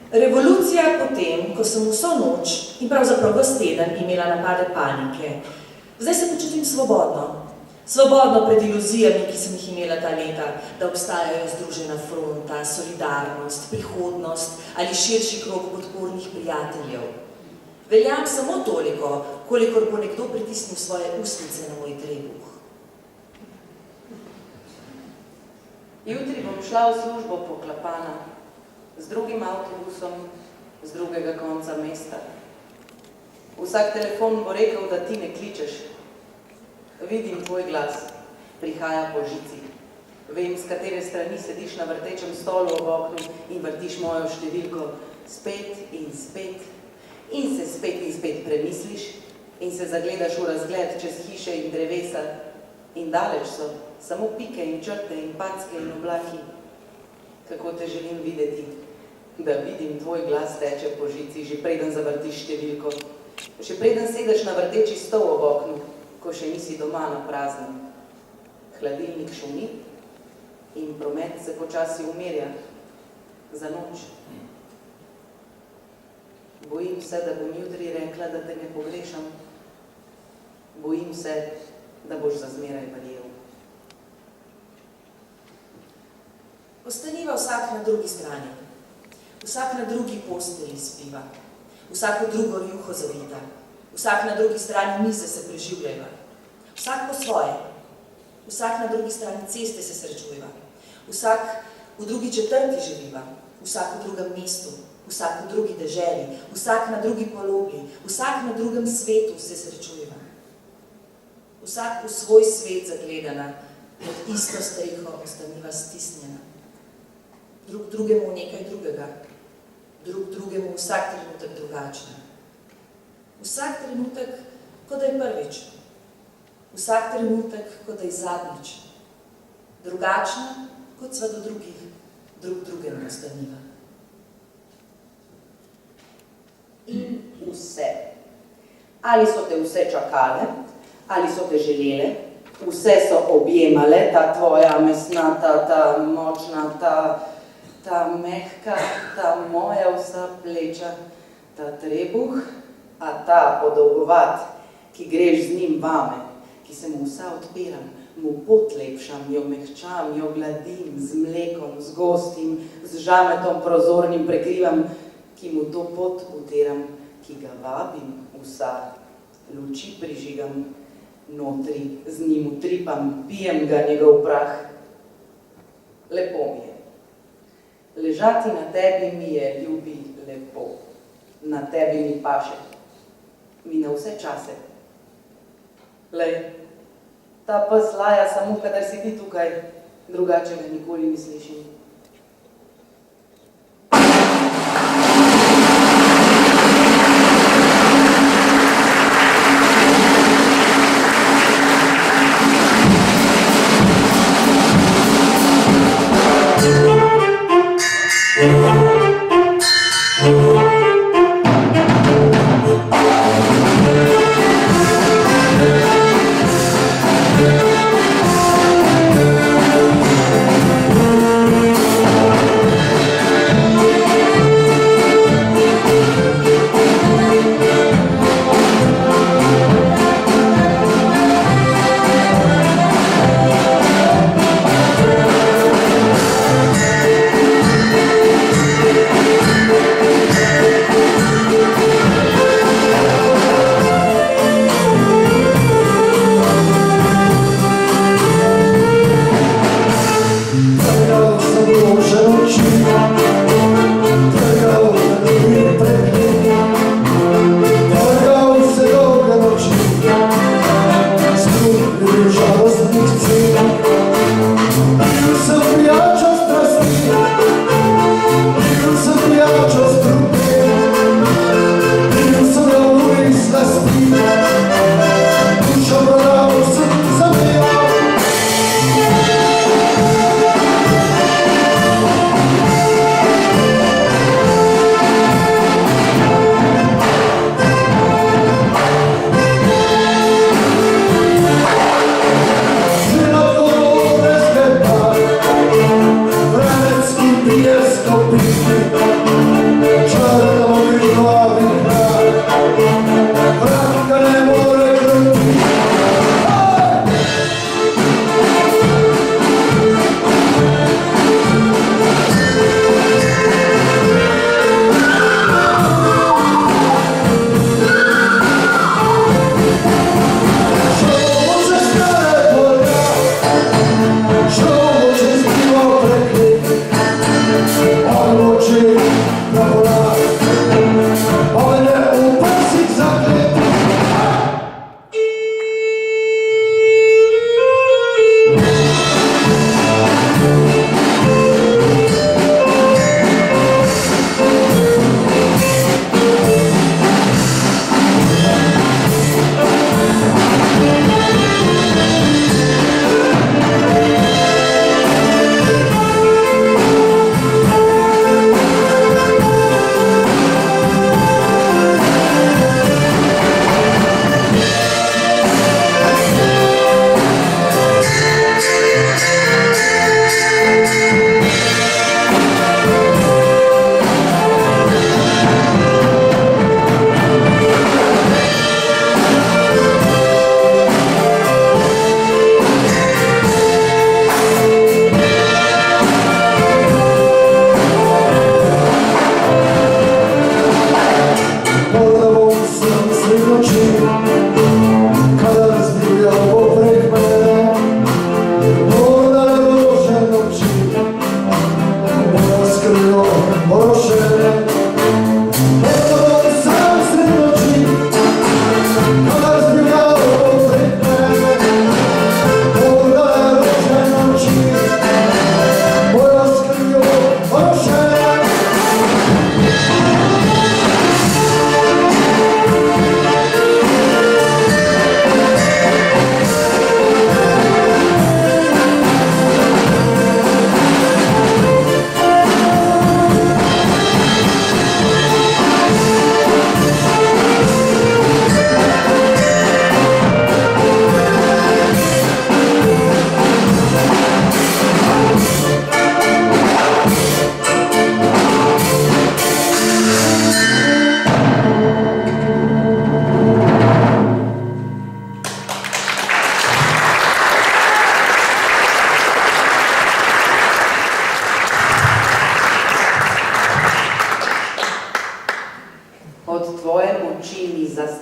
Revolucija potem, ko sem vso noč in pravzaprav ves teden imela napade panike, zdaj se počutim svobodno. Svobodno pred iluzijami, ki sem jih imela ta leta, da obstajajo združena fronta, solidarnost, prihodnost ali širši krog podpornih prijateljev. Veljam samo toliko, kolikor bo nekdo pritisnil svoje ustnice na moj trebuh. Jutri bom šla v službo poklapana, z drugim avtobusom, z drugega konca mesta. Vsak telefon bo rekel, da ti ne kličeš. Vidim tvoj glas, prihaja po žici. Vem, z katere strani sediš na vrtečem stolu ob oknu in vrtiš mojo številko spet in spet. In se spet premisliš in se zagledaš v razgled čez hiše in drevesa In daleč so, samo pike in črte in packe in oblaki. Kako te želim videti, da vidim tvoj glas teče po žici, že preden zavrtiš številko, še preden sedeš na vrteči stol ob oknu, ko še nisi doma na praznem. Hladilnik šumi in promet se počasi umirja za noč. Bojim se, da bom jutri rekla, da te ne pogrešam. Bojim se, da boš za zmeraj verjel. Ostaniva vsak na drugi strani. Vsak na drugi postelji spiva. Vsako drugo rjuho zavita. Vsak na drugi strani mize se preživljava. Vsak po svoje. Vsak na drugi strani ceste se srečujeva. Vsak v drugi četrti živiva. Vsak v drugem mestu. Vsak v drugi deželi. Vsak na drugi polobli. Vsak na drugem svetu se srečujeva. Vsak v svoj svet zagledana, pod isto streho ostaniva stisnjena. Drug drugemu nekaj drugega, drug drugemu vsak trenutek drugačna. Vsak trenutek, kot da je prvič. Vsak trenutek, kot da je zadnjič. Drugačna, kot sva do drugih, drug drugemu ostaniva. In vse. Ali so te vse čakale, ali so te želele, vse so objemale, ta tvoja mesnata, ta močna, ta mehka, ta moja vsa pleča, ta trebuh, a ta podolgovat, ki greš z njim vame, ki se mu vsa odpiram, mu pot lepšam, jo mehčam, jo gladim, z mlekom, z gostim, z žametom prozornim prekrivam, ki mu to pot utiram, ki ga vabim vsa, luči prižigam, notri, z njim utripam, pijem ga njegov prah. Lepo mi je. Ležati na tebi mi je, ljubi, lepo. Na tebi mi paše. Mi na vse čase. Lej, ta pes laja samo, kadar si ti tukaj, drugače ga nikoli ne slišim.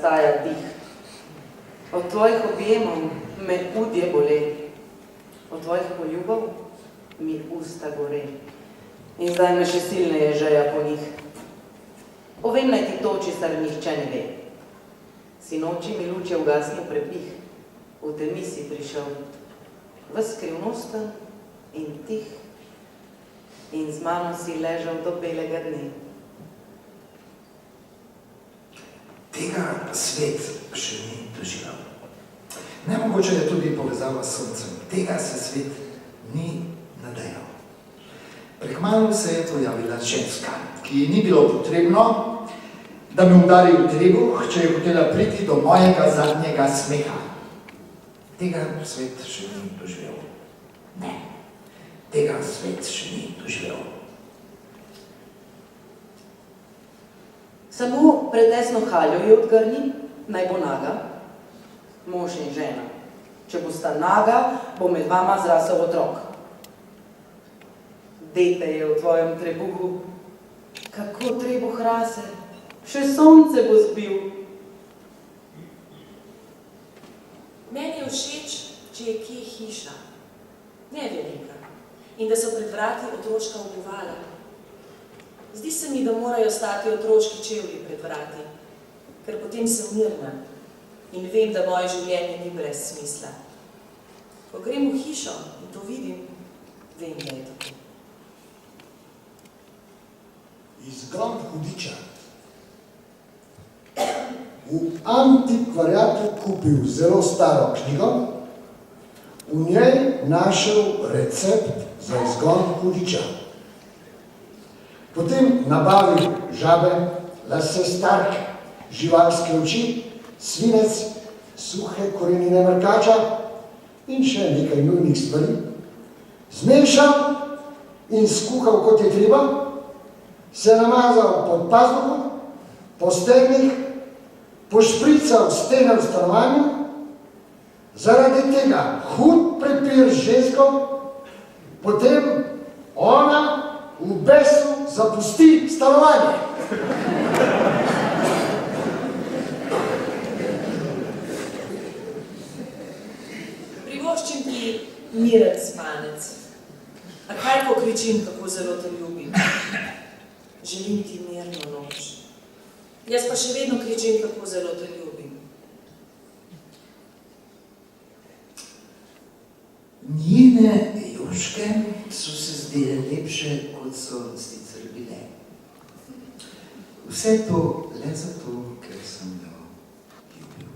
nastaja dih. Od tvojih objemov me udje bole, od tvojih poljubov mi usta gore. In zdaj me še silneje žeja po njih. Povem naj ti to, česar nihče ne ve. Sinoči mi luč je ugasnil prepih, v temi si prišel, ves skrivnosten in tih, in z mano si ležal do belega dne. Tega svet še ni doživel. Nemogoče je tudi povezava s soncem. Tega se svet ni nadejal. Prekmalu se je pojavila ženska, ki ji ni bilo potrebno, da mi udari v trebuh, če je hotela priti do mojega zadnjega smeha. Tega svet še ni doživel. Ne, tega svet še ni doživel. Samo predesno haljo je odgrni, naj bo naga, mož in žena. Če bosta naga, bo med vama zrasel otrok. Dete je v tvojem trebuhu, kako trebuh rase, še sonce bo zbil. Meni je všeč, če je kje hiša, ne velika, in da so pred vrati otroška obuvala. Zdi se mi, da morajo stati otroški čevlji pred vrati, ker potem sem mirna in vem, da moje življenje ni brez smisla. Ko grem v hišo in to vidim, vem, da je tako. Izgon hudiča. V antikvariatu kupil zelo staro knjigo, v njej našel recept za izgon hudiča. Potem nabavil žabe, lase starke, živalske oči, svinec, suhe korenine mrkača in še nekaj nujnih stvari. Zmešal in skuhal, kot je treba, se namazal pod pazduho, po stegnih, pošprical stene v stanovanju, zaradi tega hud prepir z žensko, potem ona v besu zapusti stanovanje. Privoščim ti miren spanec. A kaj pokričim, kako zelo te ljubim? Želim ti mirno noč. Jaz pa še vedno kričim, kako zelo te ljubim. Njene juške so se zdele lepše, kot so sicer bile. Vse to le zato, ker sem jo ljubil.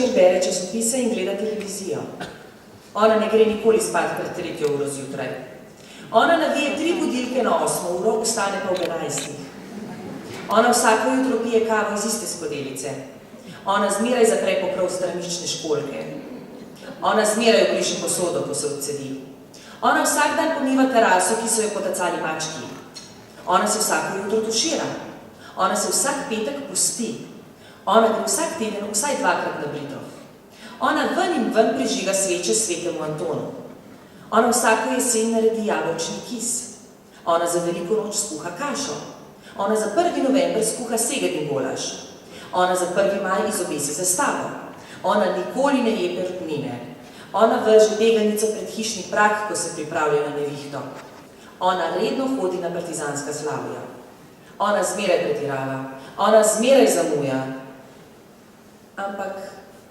večer bere časopise in gleda televizijo. Ona ne gre nikoli spat pred 3. uro zjutraj. Ona navije 3 budilke na 8. uro, vstane pa ob 11. Ona vsako jutro pije kavo iz iste skodelice. Ona zmeraj zapre pokrov stranične školjke. Ona zmeraj obriše posodo, ko se odcedi. Ona vsak dan pomiva teraso, ki so jo potacali mački. Ona se vsako jutro tušira. Ona se vsak petek pospi. Ona gre vsak teden vsaj 2-krat na Britov. Ona ven in ven prižiga sveče svetemu Antonu. Ona vsako jesen naredi jabolčni kis. Ona za veliko noč skuha kašo. Ona za 1. november skuha segedin golaž. Ona za 1. maj izobesi zastavo. Ona nikoli ne je perutnine. Ona vrže beganico pred hišni prag, ko se pripravlja na nevihto. Ona redno hodi na partizanska slavja. Ona zmeraj pretirava. Ona zmeraj zamuja. Ampak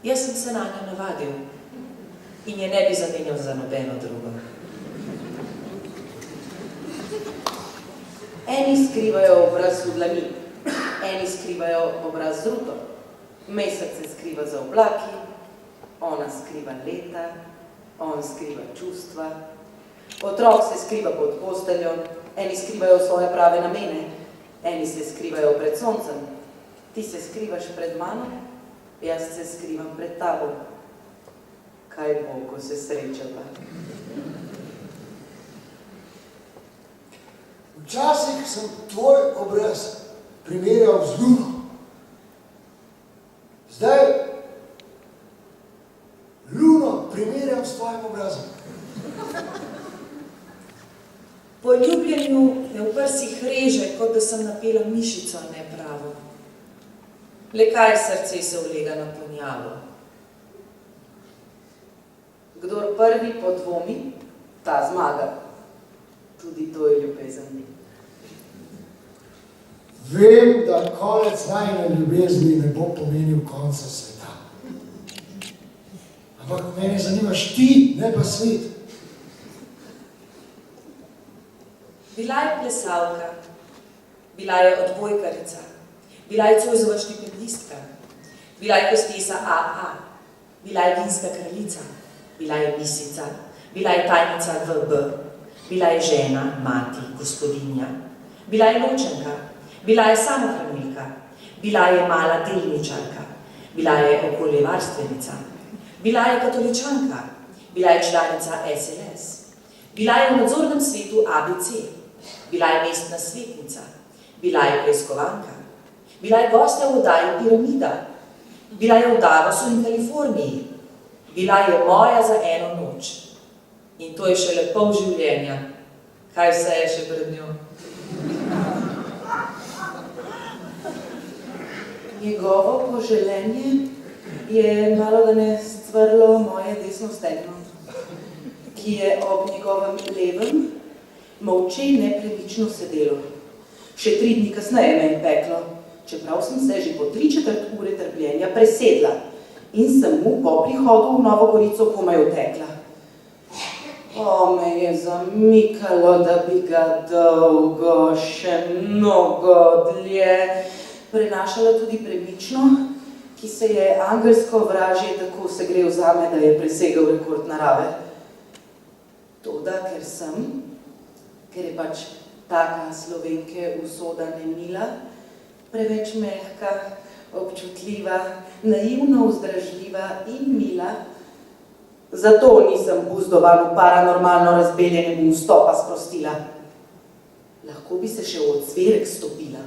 jaz sem se na njo navadil in je ne bi zamenjal za nobeno drugo. Eni skrivajo obraz v dlani, eni skrivajo obraz z ruto. Mesec se skriva za oblaki, ona skriva leta, on skriva čustva. Otrok se skriva pod posteljo, eni skrivajo svoje prave namene, eni se skrivajo pred soncem. Ti se skrivaš pred mano, jaz se skrivam pred tabo. Kaj bo, ko se srečava? Včasih sem tvoj obraz primerjal z luno. Zdaj luno primerjam s tvojim obrazom. Po ljubljenju me v prsih reže, kot da sem napela mišico, ne pravo. Le kaj srce se ulega na ponjavo. Kdor prvi podvomi, ta zmaga. Tudi to je ljubezen. Vem, da konec najne ljubezni ne bo pomenil konca sveta. Ampak mene zanimaš ti, ne pa svet. Bila je plesalka, bila je odbojkarica, bila je Zoisova štipendistka, bila je hostesa AA, bila je vinska kraljica, bila je misica, bila je tajnica VB, bila je žena, mati, gospodinja, bila je ločenka, bila je samohranilka, bila je mala delničarka, bila je okoljevarstvenica, bila je katoličanka, bila je članica SLS, bila je v nadzornem svetu ABC, bila je mestna svetnica, bila je preiskovanka, bila je gostja v oddaji Piramida, bila je v Davosu in Kaliforniji, bila je moja za eno noč. In to je šele pol življenja. Kaj vse je še pred njo? Njegovo poželenje je malodane stvrlo moje desno stegno, ki je ob njegovem levem molče nepremično sedelo. Še 3 dni kasneje me je peklo, čeprav sem se že po 3/4 ure trpljenja presedla in sem mu po prihodu v Novo Gorico komaj otekla. O, me je zamikalo, da bi ga dolgo, še mnogo dlje prenašala tudi premično, ki se je angelsko vražje tako segrel zame, da je presegal rekord narave. Toda, ker je pač taka Slovenke usoda nemila, preveč mehka, občutljiva, naivno vzdražljiva in mila, zato nisem buzdovan v paranormalno razbeljenemu vstopa sprostila. Lahko bi se še v odzverek stopila.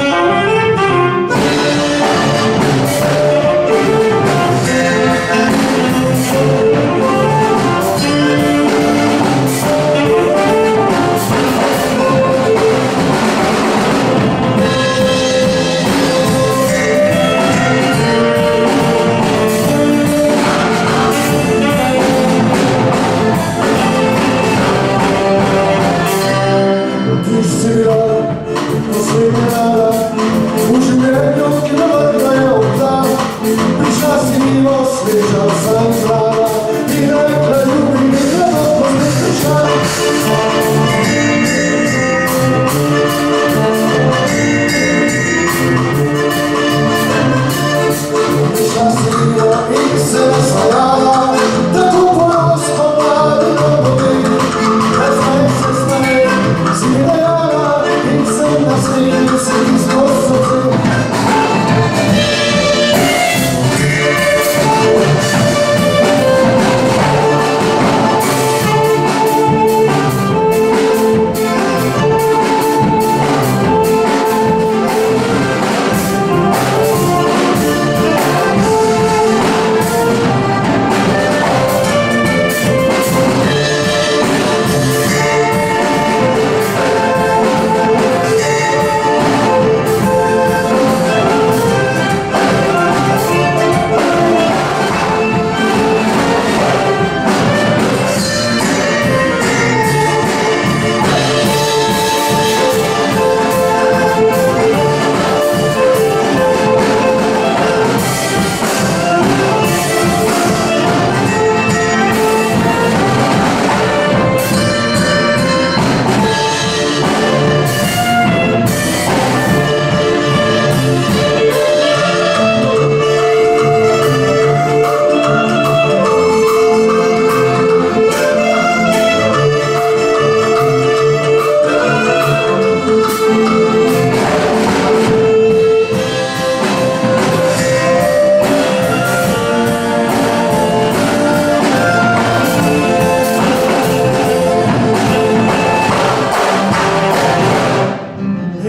Thank you. spremenjala, v življenju, ki me vrga je obdal. Prišla si mimo, sveča sem zrala in rekla, ljubim, da bo pozdaj prišla. Prišla si mimo in se nasmejala, tako ponosno mladi domovi. Zdaj se smej, si mi dejala in sem nasmehnil se ti skozi srce.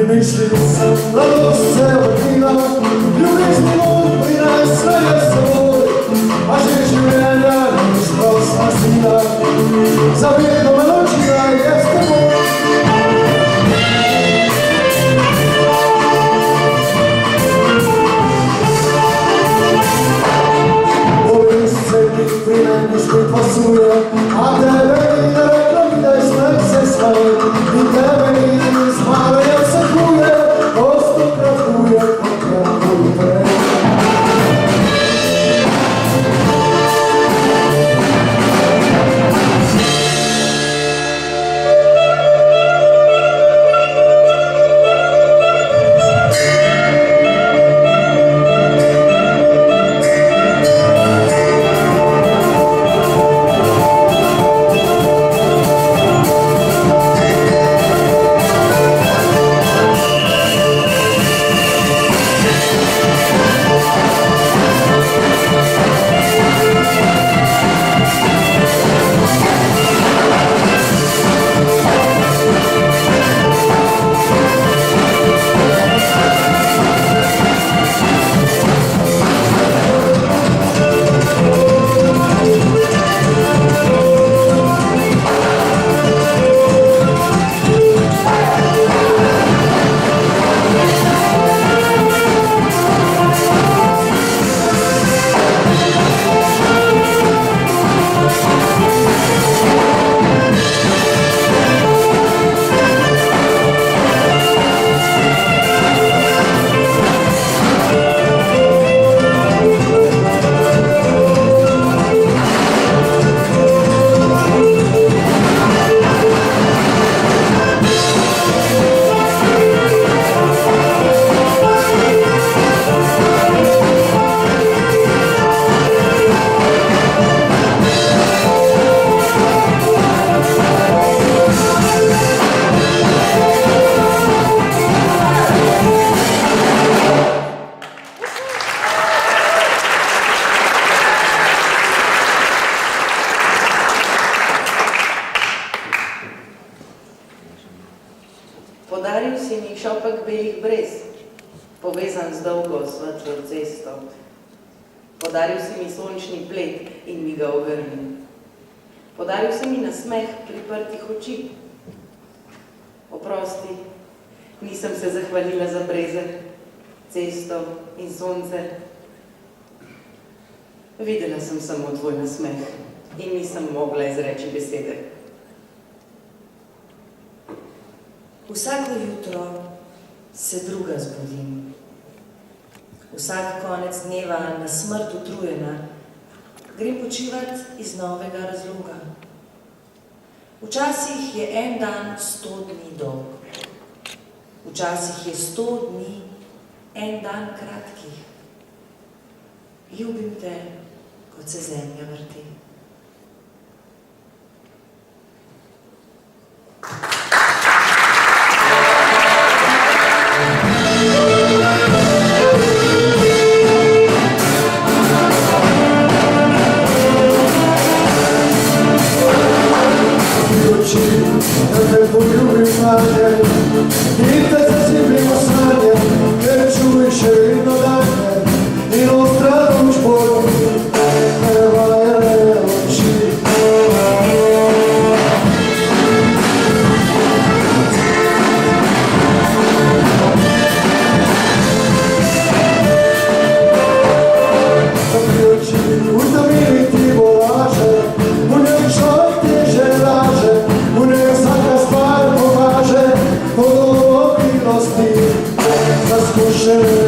Mislil sem, da bo se vrtila, ljubezni bom prinesla je s seboj, a že življenja ni sprostna sila, zavedno me ločila je s teboj. Ovim se mi pri meni spet pasuje, a tebe ni rekla mi, da je smeh se smeje, in tebe ni zmara je vse kuje, ostokrat kuje, kokrat kuje prej. Podaril si mi šopek belih brez, povezan z dolgo svetlo cesto. Podaril si mi sončni plet in mi ga ogrnil. Podaril si mi nasmeh priprtih oči. Oprosti, nisem se zahvalila za breze, cesto in sonce. Videla sem samo tvoj nasmeh in nisem mogla izreči besede. Vsako jutro se druga zbudim. Vsak konec dneva na smrt utrujena, grem počivat iz novega razloga. Včasih je en dan 100 dni dolg, včasih je 100 dni en dan kratkih. Ljubim te, kot se zemlja vrti. Zaskušen